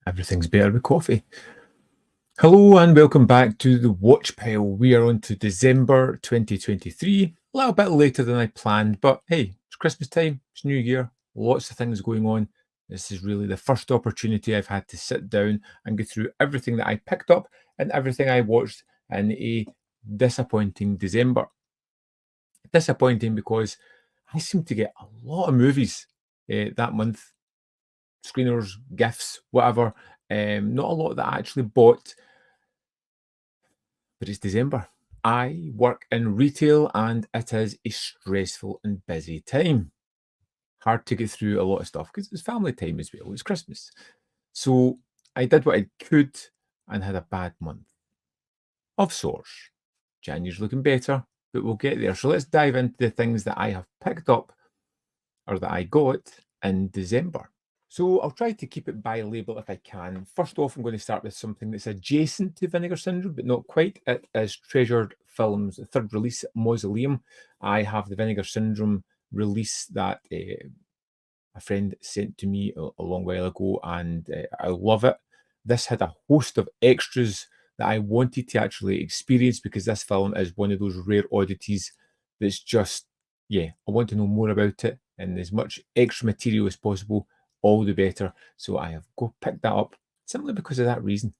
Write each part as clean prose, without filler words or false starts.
Everything's better with coffee. Hello and welcome back to the Watch Pile. We are on to December 2023. A little bit later than I planned, but hey, it's Christmas time, it's New Year, lots of things going on. This is really the first opportunity I've had to sit down and go through everything that I picked up and everything I watched in a disappointing December. Disappointing because I seem to get a lot of movies that month, screeners, gifts, whatever. Not a lot that I actually bought, but it's December. I work in retail and it is a stressful and busy time. Hard to get through a lot of stuff because it's family time as well. It's Christmas. So I did what I could and had a bad month of sorts. January's looking better, but we'll get there. So let's dive into the things that I have picked up or that I got in December. So I'll try to keep it by label if I can. First off, I'm going to start with something that's adjacent to Vinegar Syndrome, but not quite. It is Treasured Films' third release, Mausoleum. I have the Vinegar Syndrome release that a friend sent to me a long while ago, and I love it. This had a host of extras that I wanted to actually experience because this film is one of those rare oddities that's just, yeah, I want to know more about it and as much extra material as possible, all the better. So I have picked that up simply because of that reason.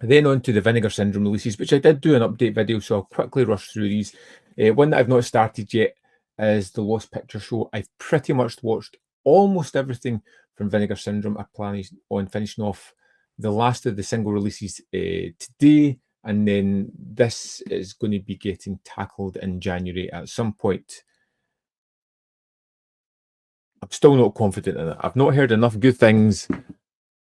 Then on to the Vinegar Syndrome releases, which I did do an update video, so I'll quickly rush through these. One that I've not started yet is The Lost Picture Show. I've pretty much watched almost everything from Vinegar Syndrome. I plan on finishing off the last of the single releases today, and then this is going to be getting tackled in January at some point. I'm still not confident in it. I've not heard enough good things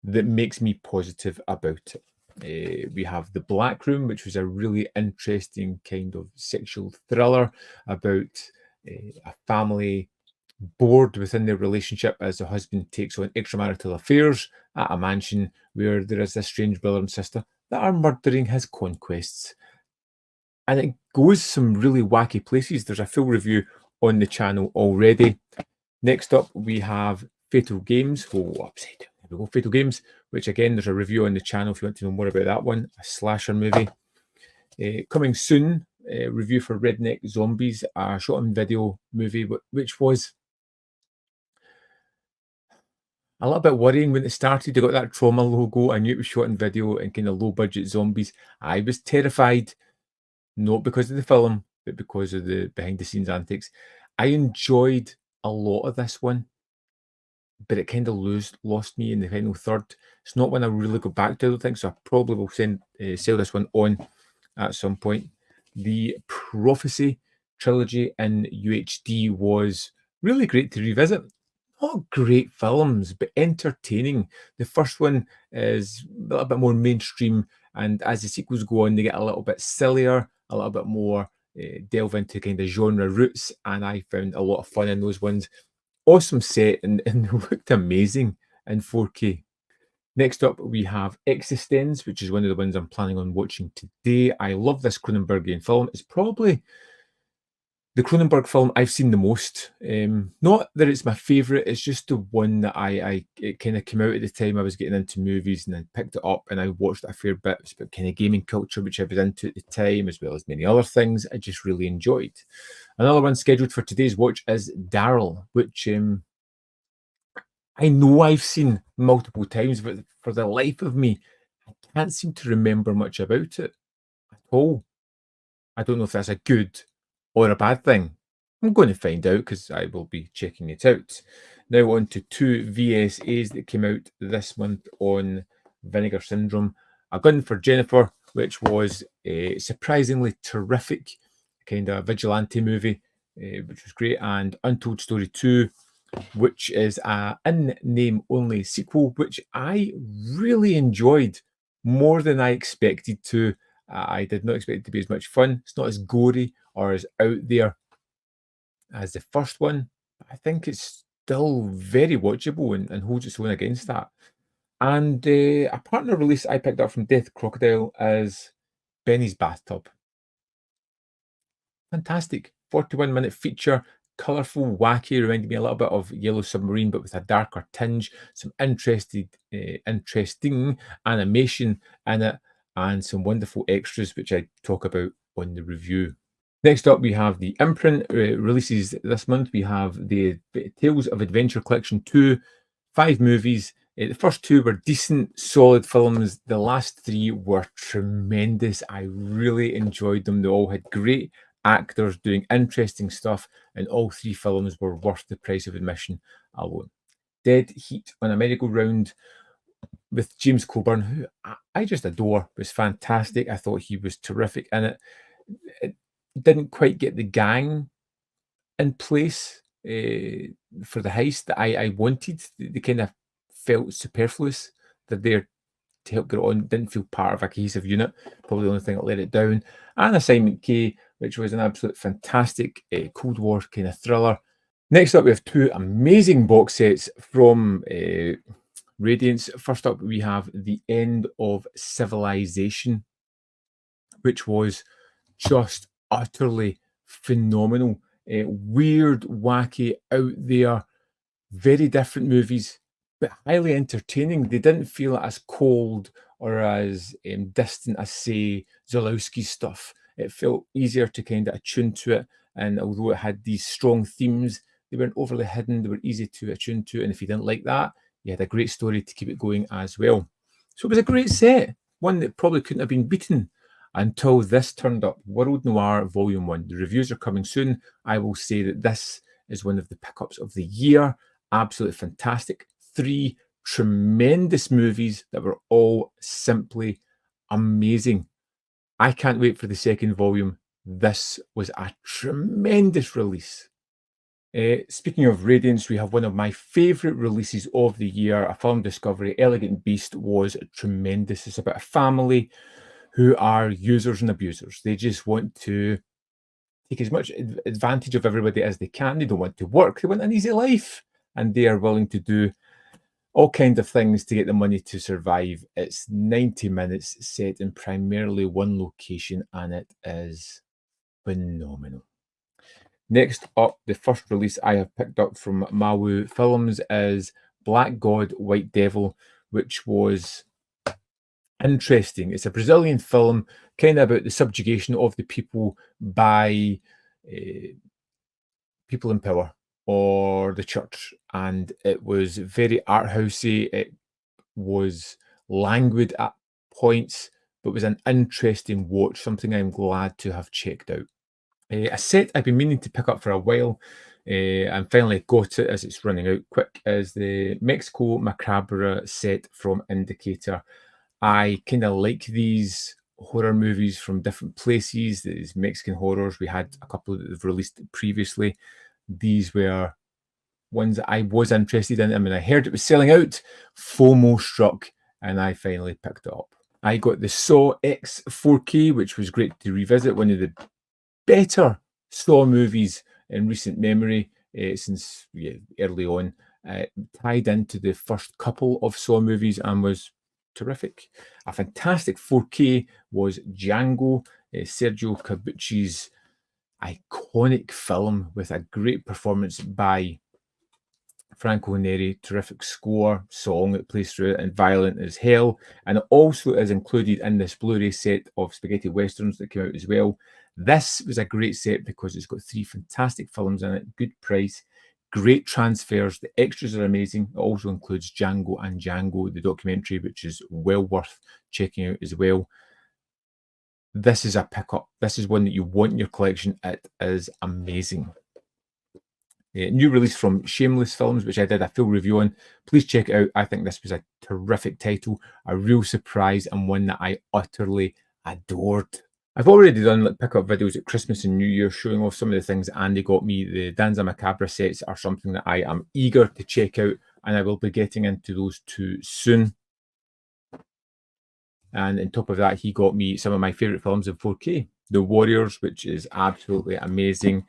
that makes me positive about it. We have The Black Room, which was a really interesting kind of sexual thriller about a family bored within their relationship as the husband takes on extramarital affairs at a mansion where there is this strange brother and sister that are murdering his conquests. And it goes some really wacky places. There's a full review on the channel already. Next up, we have Fatal Games. Oh, upside down. There we go. Fatal Games, which again, there's a review on the channel if you want to know more about that one. A slasher movie. Coming soon, review for Redneck Zombies, a shot on video movie, which was a little bit worrying when it started. They got that trauma logo. I knew it was shot in video and kind of low budget zombies. I was terrified, not because of the film, but because of the behind the scenes antics. I enjoyed a lot of this one, but it kind of lost me in the final third. It's not one I really go back to, I don't think, so I probably will sell this one on at some point. The Prophecy trilogy in UHD was really great to revisit. Not great films, but entertaining. The first one is a little bit more mainstream, and as the sequels go on, they get a little bit sillier, a little bit more delve into kind of genre roots, and I found a lot of fun in those ones. Awesome set and looked amazing in 4K. Next up, we have Existence, which is one of the ones I'm planning on watching today. I love this Cronenbergian film. It's probably the Cronenberg film I've seen the most. Not that it's my favourite, it's just the one that it kind of came out at the time I was getting into movies and I picked it up and I watched it a fair bit. It's about kind of gaming culture, which I was into at the time, as well as many other things I just really enjoyed. Another one scheduled for today's watch is Daryl, which I know I've seen multiple times, but for the life of me, I can't seem to remember much about it at all. I don't know if that's a good or a bad thing. I'm going to find out because I will be checking it out. Now on to two VSAs that came out this month on Vinegar Syndrome. A Gun for Jennifer, which was a surprisingly terrific kind of vigilante movie, which was great, and Untold Story 2, which is a in-name only sequel, which I really enjoyed more than I expected to. I did not expect it to be as much fun. It's not as gory or as out there as the first one. I think it's still very watchable and holds its own against that. And a partner release I picked up from Death Crocodile is Benny's Bathtub. Fantastic. 41-minute feature, colourful, wacky, reminded me a little bit of Yellow Submarine, but with a darker tinge, some interesting animation in it, and some wonderful extras, which I talk about on the review. Next up, we have the imprint releases this month. We have the Tales of Adventure Collection 2, 5 movies. The first 2 were decent, solid films. The last 3 were tremendous. I really enjoyed them. They all had great actors doing interesting stuff, and all 3 films were worth the price of admission alone. Dead Heat on a Merry-Go-Round with James Coburn, who I just adore, was fantastic. I thought he was terrific in it. It didn't quite get the gang in place for the heist that I wanted. They kind of felt superfluous. That they're to help get it on didn't feel part of a cohesive unit. Probably the only thing that let it down. And Assignment K, which was an absolute fantastic Cold War kind of thriller. Next up, we have 2 amazing box sets from Radiance. First up, we have The End of Civilization, which was just utterly phenomenal. Weird, wacky, out there, very different movies, but highly entertaining. They didn't feel as cold or as distant as, say, Zalowski's stuff. It felt easier to kind of attune to it, and although it had these strong themes, they weren't overly hidden. They were easy to attune to, and if you didn't like that, you had a great story to keep it going as well. So it was a great set, one that probably couldn't have been beaten until this turned up. World Noir Volume 1. The reviews are coming soon. I will say that this is one of the pickups of the year. Absolutely fantastic. 3 tremendous movies that were all simply amazing. I can't wait for the second volume. This was a tremendous release. Speaking of Radiance, we have one of my favourite releases of the year, a film discovery. Elegant Beast was tremendous. It's about a family who are users and abusers. They just want to take as much advantage of everybody as they can. They don't want to work. They want an easy life. And they are willing to do all kinds of things to get the money to survive. It's 90 minutes set in primarily one location, and it is phenomenal. Next up, the first release I have picked up from Mawu Films is Black God, White Devil, which was interesting. It's a Brazilian film, kind of about the subjugation of the people by people in power or the church, and it was very art housey. It was languid at points, but was an interesting watch, something I'm glad to have checked out. A set I've been meaning to pick up for a while, and finally got it as it's running out quick, is the Mexico Macabra set from Indicator. I kind of like these horror movies from different places, these Mexican horrors. We had a couple that they've released previously. These were ones that I was interested in, and when I heard it was selling out, FOMO struck, and I finally picked it up. I got the Saw X 4K, which was great to revisit, one of the better Saw movies in recent memory, since early on. Tied into the first couple of Saw movies and was terrific. A fantastic 4K was Django, Sergio Corbucci's iconic film with a great performance by Franco Neri, terrific score, song that plays through it, and violent as hell. And it also is included in this Blu-ray set of spaghetti westerns that came out as well. This was a great set because it's got 3 fantastic films in it, good price, great transfers. The extras are amazing. It also includes Django and Django, the documentary, which is well worth checking out as well. This is a pickup. This is one that you want in your collection. It is amazing. New release from Shameless Films, which I did a full review on. Please check it out. I think this was a terrific title, a real surprise, and one that I utterly adored. I've already done pick-up videos at Christmas and New Year showing off some of the things Andy got me. The Danza Macabra sets are something that I am eager to check out, and I will be getting into those 2 soon. And on top of that, he got me some of my favourite films in 4K. The Warriors, which is absolutely amazing,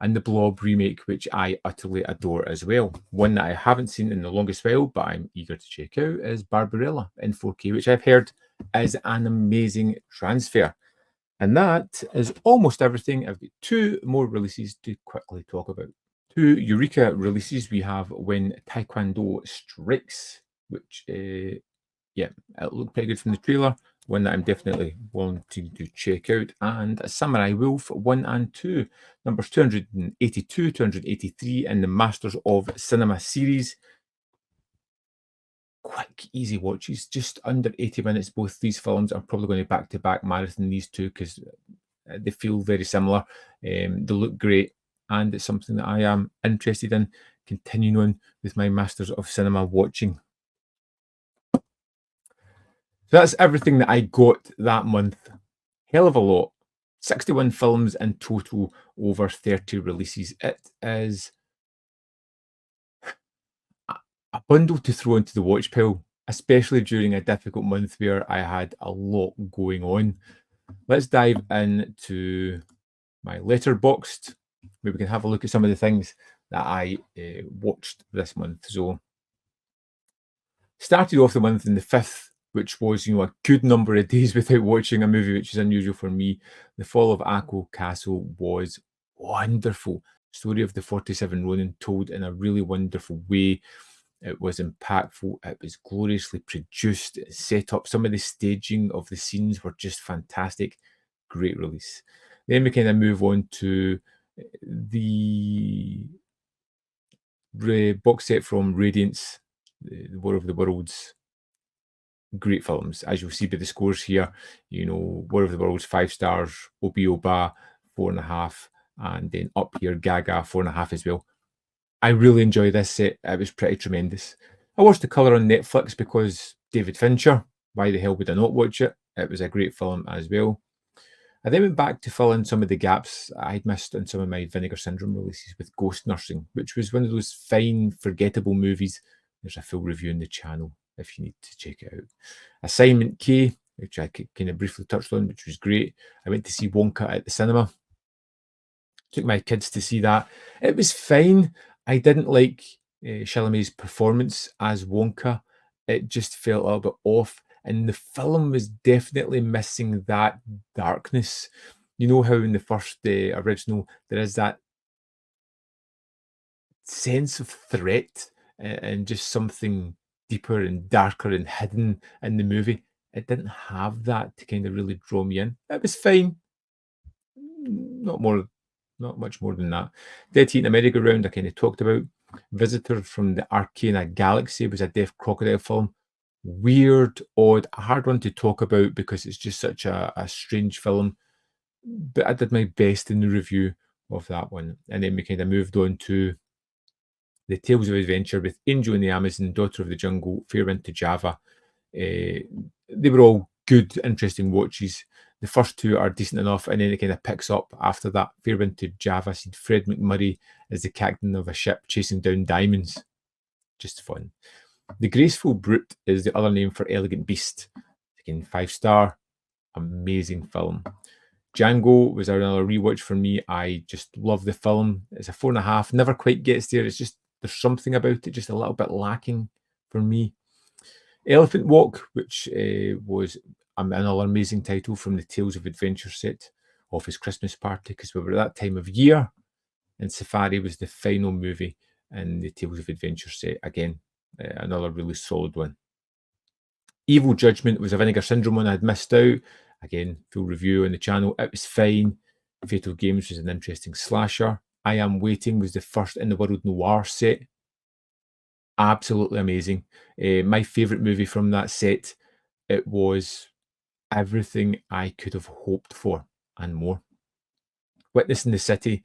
and the Blob remake, which I utterly adore as well. One that I haven't seen in the longest while, but I'm eager to check out, is Barbarella in 4K, which I've heard is an amazing transfer. And that is almost everything. I've got two more releases to quickly talk about. Two Eureka releases. We have When Taekwondo Strikes, which, yeah, it looked pretty good from the trailer. One that I'm definitely wanting to check out. And Samurai Wolf 1 and 2, numbers 282, 283 in the Masters of Cinema series. Quick, easy watches, just under 80 minutes. Both these films. I'm probably going to back-to-back marathon these two because they feel very similar. They look great, and it's something that I am interested in continuing on with my Masters of Cinema watching. So that's everything that I got that month. Hell of a lot. 61 films in total, over 30 releases. It is a bundle to throw into the watch pile, especially during a difficult month where I had a lot going on. Let's dive into my letterboxed, where we can have a look at some of the things that I watched this month. So, started off the month in the 5th, which was, a good number of days without watching a movie, which is unusual for me. The Fall of Akko Castle was wonderful. Story of the 47 Ronin told in a really wonderful way. It was impactful. It was gloriously produced, set up. Some of the staging of the scenes were just fantastic. Great release. Then we kind of move on to the box set from Radiance, the War of the Worlds. Great films, as you'll see by the scores here. War of the Worlds 5 stars, Obi Oba 4.5, and then up here Gaga 4.5 as well. I really enjoy this set. It was pretty tremendous. I watched The Colour on Netflix because David Fincher. Why the hell would I not watch it? It was a great film as well. I then went back to fill in some of the gaps I'd missed on some of my Vinegar Syndrome releases with Ghost Nursing, which was one of those fine, forgettable movies. There's a full review on the channel if you need to check it out. Assignment K, which I kind of briefly touched on, which was great. I went to see Wonka at the cinema. Took my kids to see that. It was fine. I didn't like Chalamet's performance as Wonka. It just felt a little bit off. And the film was definitely missing that darkness. You know how in the first original, there is that sense of threat and just something deeper and darker and hidden in the movie. It didn't have that to kind of really draw me in. It was fine. Not much more than that. Dead Heat in a Merry-Go-Round, I kind of talked about. Visitor from the Arcana Galaxy was a deaf crocodile film. Weird, odd, a hard one to talk about because it's just such a strange film. But I did my best in the review of that one. And then we kind of moved on to the Tales of Adventure with Angel in the Amazon, Daughter of the Jungle, Fairwind to Java. They were all good, interesting watches. The first two are decent enough, and then it kind of picks up after that. Fairwind to Java said Fred McMurray is the captain of a ship chasing down diamonds. Just fun. The Graceful Brute is the other name for Elegant Beast. Again, 5-star. Amazing film. Django was another rewatch for me. I just love the film. It's a 4.5. Never quite gets there. It's just, there's something about it just a little bit lacking for me. Elephant Walk, which was another amazing title from the Tales of Adventure set of his Christmas party, because we were at that time of year, and Safari was the final movie in the Tales of Adventure set. Again, another really solid one. Evil Judgment was a Vinegar Syndrome one I had missed out. Again, full review on the channel. It was fine. Fatal Games was an interesting slasher. I Am Waiting was the first in the world noir set. Absolutely amazing. My favourite movie from that set. It was everything I could have hoped for and more. Witness in the City.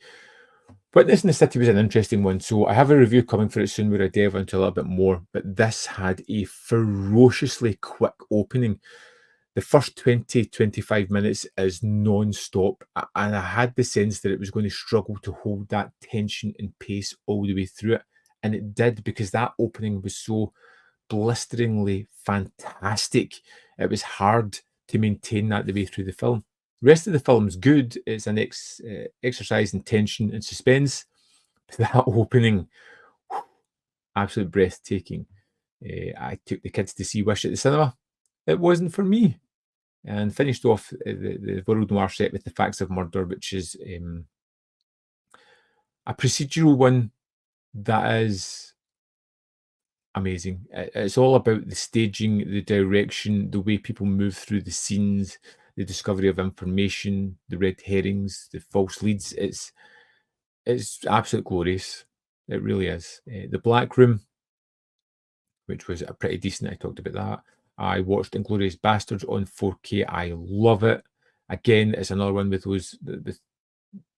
Witness in the City was an interesting one. So I have a review coming for it soon where I delve into a little bit more. But this had a ferociously quick opening. The first 20, 25 minutes is non-stop. And I had the sense that it was going to struggle to hold that tension and pace all the way through it. And it did, because that opening was so blisteringly fantastic. It was hard to maintain that the way through the film. The rest of the film's good. It's an exercise in tension and suspense. But that opening, absolute breathtaking. I took the kids to see Wish at the cinema. It wasn't for me. and finished off the World Noir set with The Facts of Murder, which is a procedural one that is amazing. It's all about the staging, the direction, the way people move through the scenes, the discovery of information, the red herrings, the false leads. It's absolute glorious. It really is. The Black Room, which was a pretty decent. I talked about that. I watched Inglorious Bastards on 4K. I love it. Again, it's another one with with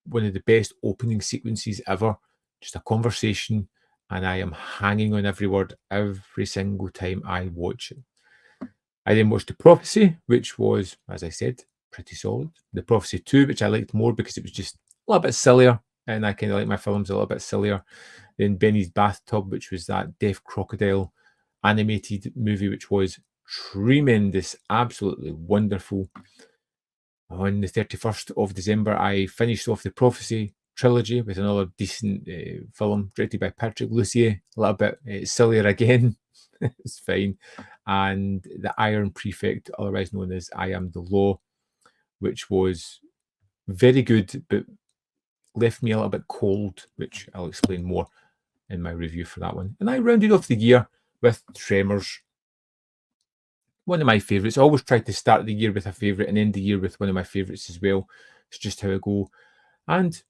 one of the best opening sequences ever. Just a conversation, and I am hanging on every word every single time I watch it. I then watched The Prophecy, which was, as I said, pretty solid. The Prophecy 2, which I liked more because it was just a little bit sillier, and I kind of like my films a little bit sillier. Then Benny's Bathtub, which was that deaf crocodile animated movie, which was tremendous, absolutely wonderful. On the 31st of December, I finished off the Prophecy trilogy with another decent film directed by Patrick Lussier, a little bit sillier again. It's fine. And The Iron Prefect, otherwise known as I Am the Law, which was very good, but left me a little bit cold, which I'll explain more in my review for that one. And I rounded off the year with Tremors, one of my favourites. I always try to start the year with a favourite and end the year with one of my favourites as well. It's just how I go. And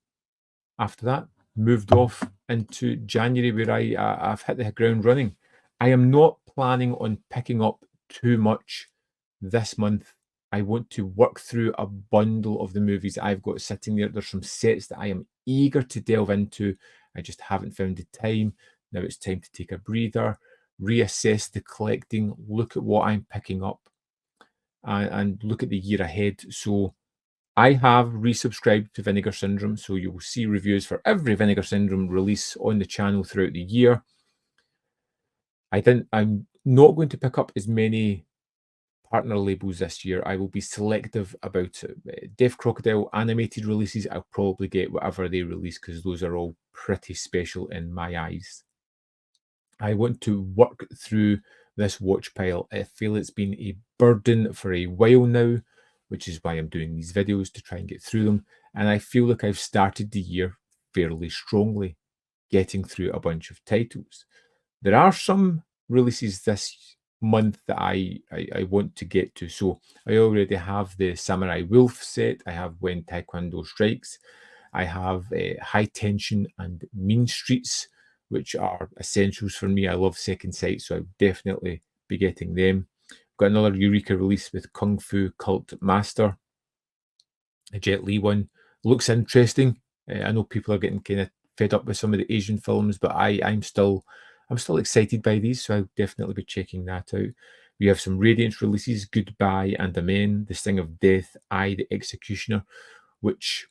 after that, moved off into January, where I've hit the ground running. I am not planning on picking up too much this month. I want to work through a bundle of the movies I've got sitting there. There's some sets that I am eager to delve into. I just haven't found the time. Now it's time to take a breather, reassess the collecting, look at what I'm picking up, and look at the year ahead. So I have resubscribed to Vinegar Syndrome, so you will see reviews for every Vinegar Syndrome release on the channel throughout the year. I'm not going to pick up as many partner labels this year. I will be selective about it. Deaf Crocodile animated releases, I'll probably get whatever they release because those are all pretty special in my eyes. I want to work through this watch pile. I feel it's been a burden for a while now, which is why I'm doing these videos to try and get through them. And I feel like I've started the year fairly strongly, getting through a bunch of titles. There are some releases this month that I want to get to. So I already have the Samurai Wolf set. I have When Taekwondo Strikes. I have High Tension and Mean Streets, which are essentials for me. I love Second Sight, so I'll definitely be getting them. Got another Eureka release with Kung Fu Cult Master, a Jet Li one. Looks interesting. I know people are getting kind of fed up with some of the Asian films, but I'm still excited by these, so I'll definitely be checking that out. We have some Radiance releases, Goodbye and Amen, The Sting of Death, I, the Executioner, which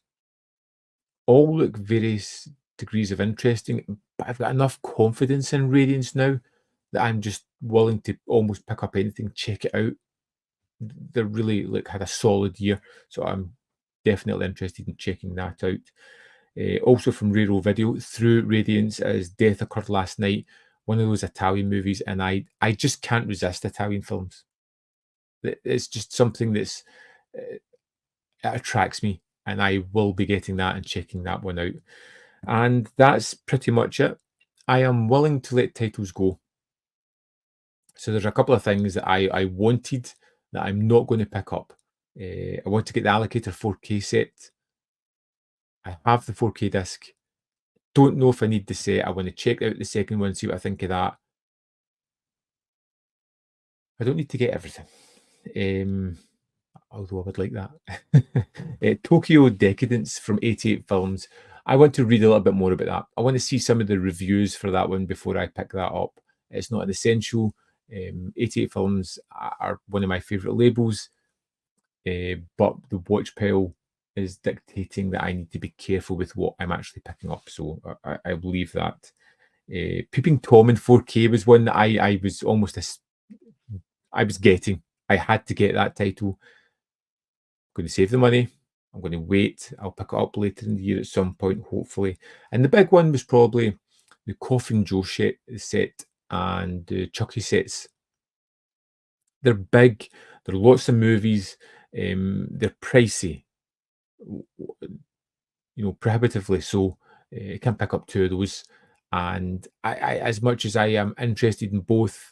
all look various degrees of interesting, but I've got enough confidence in Radiance now that I'm just willing to almost pick up anything, check it out. They really had a solid year, so I'm definitely interested in checking that out. Also from Raro Video, Through Radiance as Death Occurred Last Night, one of those Italian movies, and I just can't resist Italian films. It's just something that's it attracts me, and I will be getting that and checking that one out. And that's pretty much it. I am willing to let titles go. So there's a couple of things that I wanted that I'm not going to pick up. I want to get the Allocator 4K set. I have the 4K disc. Don't know if I need the set. I want to check out the second one, see what I think of that. I don't need to get everything. Although I would like that. Tokyo Decadence from 88 Films. I want to read a little bit more about that. I want to see some of the reviews for that one before I pick that up. It's not an essential. 88 Films are one of my favourite labels, but the watch pile is dictating that I need to be careful with what I'm actually picking up. So I believe that. Peeping Tom in 4K was one that I was almost I was getting. I had to get that title. I'm going to save the money. I'm going to wait. I'll pick it up later in the year at some point, hopefully. And the big one was probably the Coffin Joe set and the Chucky sets. They're big. There are lots of movies, they're pricey, prohibitively so. I can pick up 2 of those, and I as much as I am interested in both,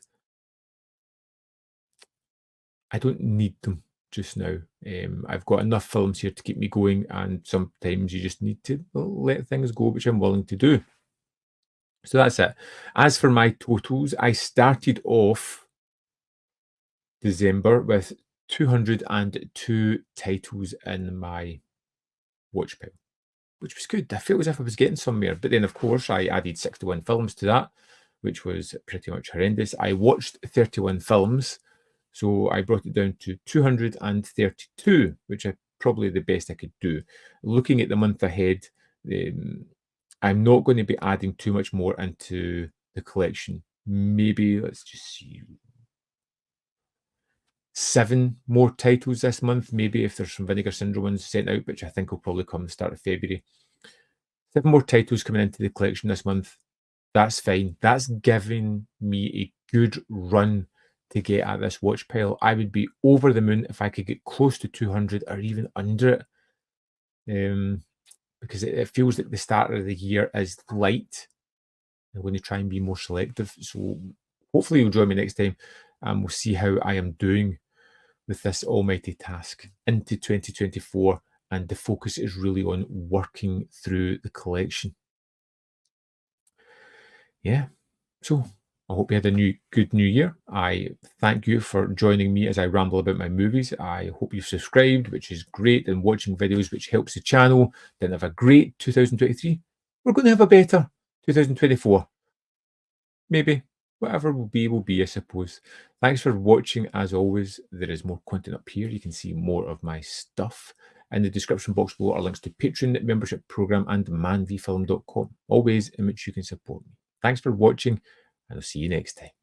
I don't need them just now. I've got enough films here to keep me going, and sometimes you just need to let things go, which I'm willing to do. So that's it. As for my totals, I started off December with 202 titles in my watch pile, which was good. I felt as if I was getting somewhere. But then, of course, I added 61 films to that, which was pretty much horrendous. I watched 31 films, so I brought it down to 232, which is probably the best I could do. Looking at the month ahead, I'm not going to be adding too much more into the collection. Maybe, let's just see, 7 more titles this month, maybe if there's some Vinegar Syndrome ones sent out, which I think will probably come the start of February. 7 more titles coming into the collection this month. That's fine. That's giving me a good run to get at this watch pile. I would be over the moon if I could get close to 200 or even under it, because it feels like the start of the year is light. I'm going to try and be more selective. So hopefully you'll join me next time, and we'll see how I am doing with this almighty task into 2024, and the focus is really on working through the collection. Yeah, so I hope you had a good new year. I thank you for joining me as I ramble about my movies. I hope you've subscribed, which is great, and watching videos, which helps the channel. Didn't have a great 2023. We're going to have a better 2024. Maybe. Whatever will be, I suppose. Thanks for watching. As always, there is more content up here. You can see more of my stuff. In the description box below are links to Patreon membership program and manvfilm.com, all ways in which you can support me. Thanks for watching, and I'll see you next time.